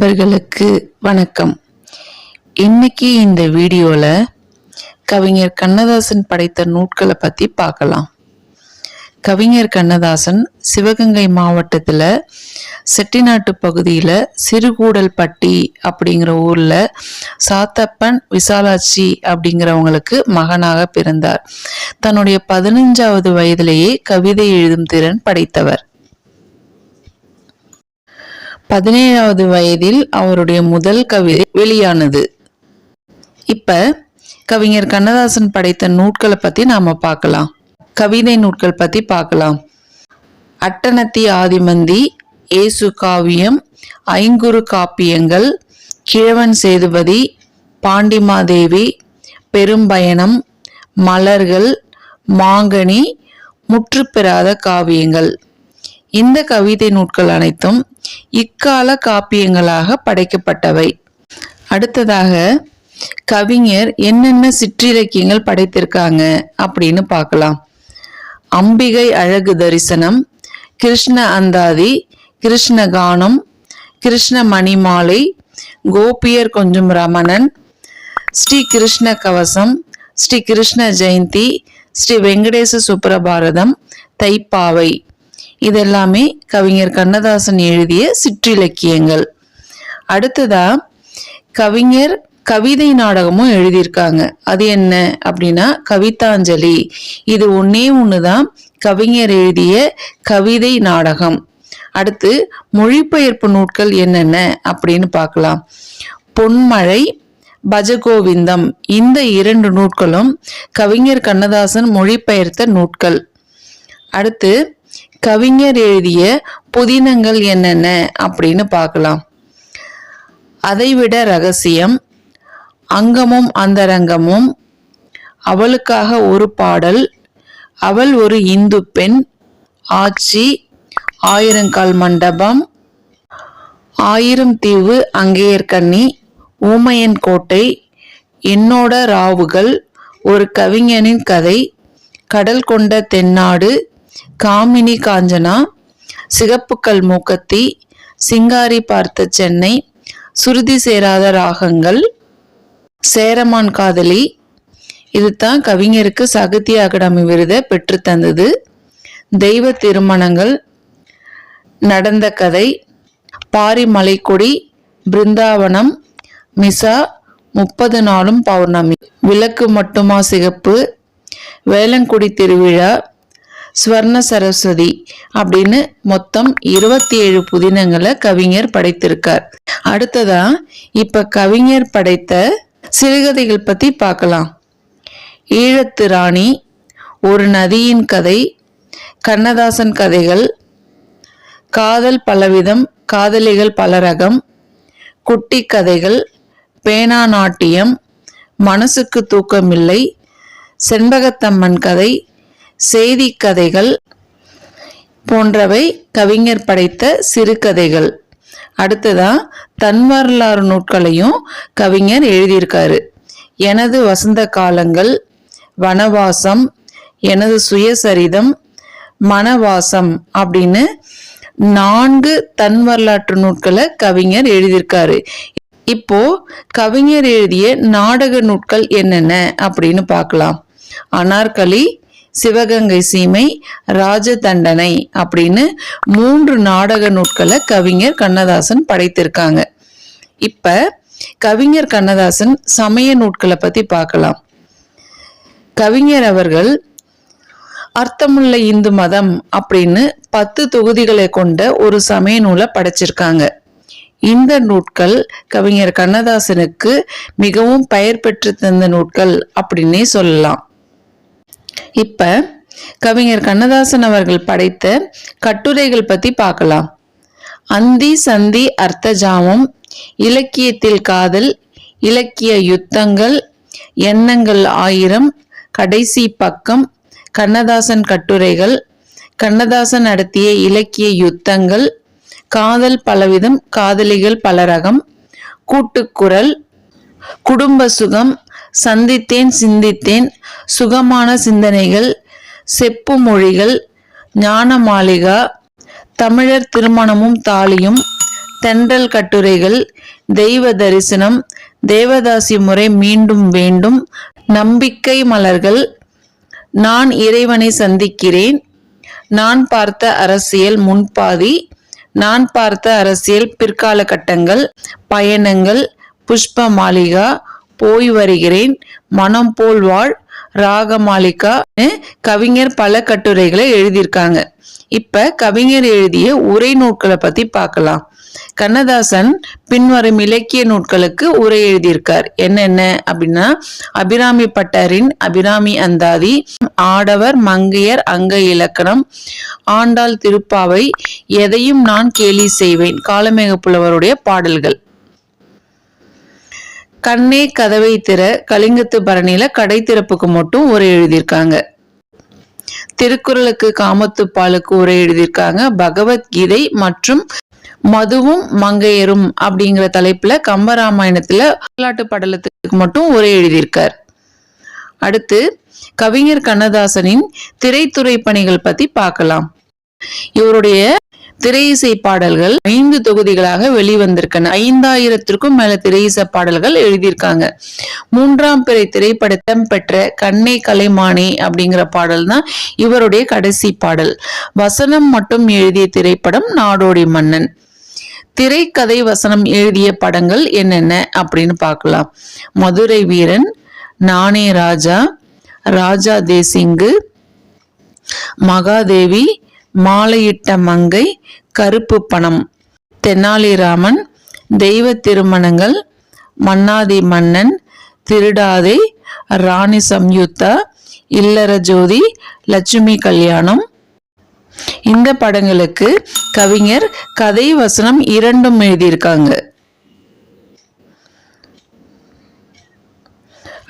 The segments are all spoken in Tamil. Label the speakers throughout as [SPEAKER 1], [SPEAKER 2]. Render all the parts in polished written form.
[SPEAKER 1] நண்பர்களுக்கு வணக்கம். இன்னைக்கு இந்த வீடியோல கவிஞர் கண்ணதாசன் படைத்த நூட்களை பத்தி பார்க்கலாம். கவிஞர் கண்ணதாசன் சிவகங்கை மாவட்டத்துல செட்டிநாட்டு பகுதியில சிறுகூடல்பட்டி அப்படிங்கிற ஊர்ல சாத்தப்பன் விசாலாட்சி அப்படிங்கிறவங்களுக்கு மகனாக பிறந்தார். தன்னுடைய 15வது வயதிலேயே கவிதை எழுதும் திறன் படைத்தவர். 17வது வயதில் அவருடைய முதல் கவிதை வெளியானது. இப்ப கவிஞர் கண்ணதாசன் படைத்த நூட்களை பத்தி நாம பார்க்கலாம். கவிதை நூட்கள் பத்தி பார்க்கலாம். அட்டனத்தி ஆதிமந்தி, ஏசு காவியம், ஐங்குறு காப்பியங்கள், கிழவன் சேதுபதி, பாண்டிமாதேவி, பெரும்பயணம், மலர்கள், மாங்கனி, முற்றுப்பெறாத காவியங்கள். இந்த கவிதை நூட்கள் அனைத்தும் இக்கால காப்பியங்களாக படைக்கப்பட்டவை. அடுத்ததாக கவிஞர் என்னென்ன சிற்றிலக்கியங்கள் படைத்திருக்காங்க அப்படின்னு பார்க்கலாம். அம்பிகை அழகு தரிசனம், கிருஷ்ண அந்தாதி, கிருஷ்ண கானம், கிருஷ்ண மணிமாலை, கோபியர் கொஞ்சம் ரமணன், ஸ்ரீ கிருஷ்ண கவசம், ஸ்ரீ கிருஷ்ண ஜெயந்தி, ஸ்ரீ வெங்கடேச சுப்ரபாரதம், தைப்பாவை. இதெல்லாமே கவிஞர் கண்ணதாசன் எழுதிய சிற்றிலக்கியங்கள். அடுத்ததா கவிஞர் கவிதை நாடகமும் எழுதியிருக்காங்க. அது என்ன அப்படின்னா கவிதாஞ்சலி. இது ஒண்ணுதான் கவிஞர் எழுதிய கவிதை நாடகம். அடுத்து மொழிபெயர்ப்பு நூட்கள் என்னென்ன அப்படின்னு பார்க்கலாம். பொன்மழை, பஜகோவிந்தம், இந்த 2 நூட்களும் கவிஞர் கண்ணதாசன் மொழிபெயர்த்த நூட்கள். அடுத்து கவிஞர் எழுதிய புதினங்கள் என்னென்ன அப்படின்னு பார்க்கலாம். அதைவிட ரகசியம், அங்கமும் அந்தரங்கமும், அவளுக்காக ஒரு பாடல், அவள் ஒரு இந்து பெண், ஆட்சி, 1000 மண்டபம், 1000 தீவு அங்கேயர்கண்ணி, ஊமையன் கோட்டை, என்னோட ராவுகள், ஒரு கவிஞனின் கதை, கடல் கொண்ட தென்னாடு, காமினி காஞ்சனா, சிகப்புக்கல் மூக்கத்தி, சிங்காரி பார்த்த சென்னை, சுருதி சேராத ராகங்கள், சேரமான் காதலி. இதுதான் கவிஞருக்கு சாகித்ய அகாடமி விருதை பெற்று தந்தது. தெய்வ திருமணங்கள், நடந்த கதை, பாரிமலைக்கொடி, பிருந்தாவனம், மிசா, 30 நாளும் பௌர்ணமி, விளக்கு மட்டுமா சிகப்பு, வேலங்குடி திருவிழா, ஸ்வர்ண சரஸ்வதி அப்படின்னு மொத்தம் 27 புதினங்களை கவிஞர் படைத்திருக்கார். அடுத்ததா இப்ப கவிஞர் படைத்த சிறுகதைகள் பத்தி பார்க்கலாம். ஈழத்து ராணி, ஒரு நதியின் கதை, கண்ணதாசன் கதைகள், காதல் பலவிதம், காதலிகள் பலரகம், குட்டி கதைகள், பேனா நாட்டியம், மனசுக்கு தூக்கமில்லை, செண்பகத்தம்மன் கதை, செய்தி கதைகள் போன்றவை கவிஞர் படைத்த சிறுகதைகள். அடுத்ததா தன் வரலாறு நூட்களையும் கவிஞர் எழுதியிருக்காரு. எனது வசந்த காலங்கள், வனவாசம், எனது சுயசரிதம், மனவாசம் அப்படின்னு 4 தன் வரலாற்று நூட்களை கவிஞர் எழுதியிருக்காரு. இப்போ கவிஞர் எழுதிய நாடக நூட்கள் என்னென்ன அப்படின்னு பார்க்கலாம். அனார்கலி, சிவகங்கை சீமை, ராஜதண்டனை அப்படின்னு 3 நாடக நூட்களை கவிஞர் கண்ணதாசன் படைத்திருக்காங்க. இப்ப கவிஞர் கண்ணதாசன் சமய நூட்களை பத்தி பார்க்கலாம். கவிஞர் அவர்கள் அர்த்தமுள்ள இந்து மதம் அப்படின்னு 10 தொகுதிகளை கொண்ட ஒரு சமய நூலை படைச்சிருக்காங்க. இந்த நூட்கள் கவிஞர் கண்ணதாசனுக்கு மிகவும் பெயர் பெற்று தந்த நூட்கள் அப்படின்னே சொல்லலாம். இப்ப கவிஞர் கண்ணதாசன் அவர்கள் படைத்த கட்டுரைகள் பத்தி பார்க்கலாம். அந்தி சந்தி அர்த்தஜாமம், இலக்கியத்தில் காதல், இலக்கிய யுத்தங்கள், எண்ணங்கள் 1000, கடைசி பக்கம், கண்ணதாசன் கட்டுரைகள், கண்ணதாசன் நடத்திய இலக்கிய யுத்தங்கள், காதல் பலவிதம், காதலிகள் பலரகம், கூட்டுக்குரல், குடும்ப சுகம், சந்தித்தேன் சிந்தித்தேன், சுகமான சிந்தனைகள், செப்பு மொழிகள், ஞான மாளிகா, தமிழர் திருமணமும் தாலியும், தென்றல் கட்டுரைகள், தெய்வ தரிசனம், தேவதாசி முறை மீண்டும் வேண்டும், நம்பிக்கை மலர்கள், நான் இறைவனை சந்திக்கிறேன், நான் பார்த்த அரசியல் முன்பாதி, நான் பார்த்த அரசியல் பிற்கால கட்டங்கள், பயணங்கள், புஷ்ப மாளிகா, போய் வருகிறேன், மனம் போல் வாழ், ராகமாலிகா, கவிஞர் பல கட்டுரைகளை எழுதியிருக்காங்க. இப்ப கவிஞர் எழுதிய உரை நூல்களை பத்தி பார்க்கலாம். கண்ணதாசன் பின்வரும் இலக்கிய நூல்களுக்கு உரை எழுதியிருக்கார். என்னென்ன அப்படின்னா, அபிராமி பட்டரின் அபிராமி அந்தாதி, ஆடவர் மங்கையர் அங்க இலக்கணம், ஆண்டாள் திருப்பாவை, எதையும் நான் கேலி செய்வேன், காளமேக புலவருடைய பாடல்கள். கண்ணே கதவை திற, கலிங்கத்து பரணியில கடை திறப்புக்கு மட்டும் உரை எழுதியிருக்காங்க. திருக்குறளுக்கு காமத்துப்பாலுக்கு உரை எழுதியிருக்காங்க. பகவத்கீதை மற்றும் மதுவும் மங்கையரும் அப்படிங்கிற தலைப்புல கம்பராமாயணத்துல வரலாற்று படலத்துக்கு மட்டும் உரை எழுதியிருக்கார். அடுத்து கவிஞர் கண்ணதாசனின் திரைத்துறை பணிகள் பத்தி பார்க்கலாம். இவருடைய திரையிசை பாடல்கள் 5 தொகுதிகளாக வெளிவந்திருக்கன. 5000த்திற்கும் மேல திரையிசை பாடல்கள் எழுதியிருக்காங்க. 3ஆம் பிறை திரைப்படத்தம் பெற்ற கண்ணே கலைமானே அப்படிங்கிற பாடல் தான் இவருடைய கடைசி பாடல். வசனம் மட்டும் எழுதிய திரைப்படம் நாடோடி மன்னன். திரைக்கதை வசனம் எழுதிய படங்கள் என்னென்ன அப்படின்னு பார்க்கலாம். மதுரை வீரன், நானே ராஜா, ராஜா தேசிங்கு, மகாதேவி, மாலையிட்ட மங்கை, கருப்பு பணம், தெனாலிராமன், தெய்வ திருமணங்கள், மன்னாதி மன்னன், திருடாதே, ராணி சம்யுக்தா, இல்லற ஜோதி, லட்சுமி கல்யாணம். இந்த படங்களுக்கு கவிஞர் கதை வசனம் 2ம் எழுதியிருக்காங்க.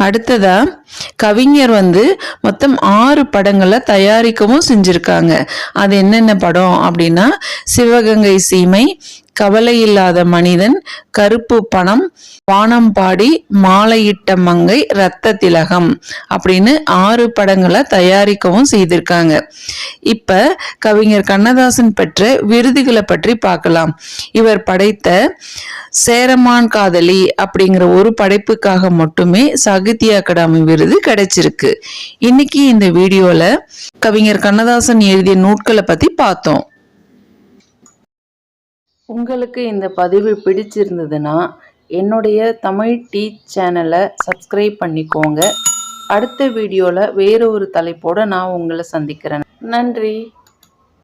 [SPEAKER 1] அடுத்ததா கவிஞர் மொத்தம் 6 படங்களை தயாரிக்கவும் செஞ்சிருக்காங்க. அது என்னென்ன படம் அப்படின்னா, சிவகங்கை சீமை, கவலை இல்லாத மனிதன், கருப்பு பணம், வானம்பாடி, மாலையிட்ட மங்கை, ரத்த திலகம் அப்படின்னு 6 படங்களை தயாரிக்கவும் செய்திருக்காங்க. இப்ப கவிஞர் கண்ணதாசன் பெற்ற விருதுகளை பற்றி பார்க்கலாம். இவர் படைத்த சேரமான் காதலி அப்படிங்கிற ஒரு படைப்புக்காக மட்டுமே சாகித்ய அகாடமி விருது கிடைச்சிருக்கு. இன்னைக்கு இந்த வீடியோல கவிஞர் கண்ணதாசன் எழுதிய நூல்களை பத்தி பார்த்தோம். உங்களுக்கு இந்த பதிவு பிடிச்சிருந்ததுன்னா என்னுடைய தமிழ் டீச் சேனலை சப்ஸ்கிரைப் பண்ணிக்கோங்க. அடுத்த வீடியோவில் வேற ஒரு தலைப்போட நான் உங்களை சந்திக்கிறேன். நன்றி.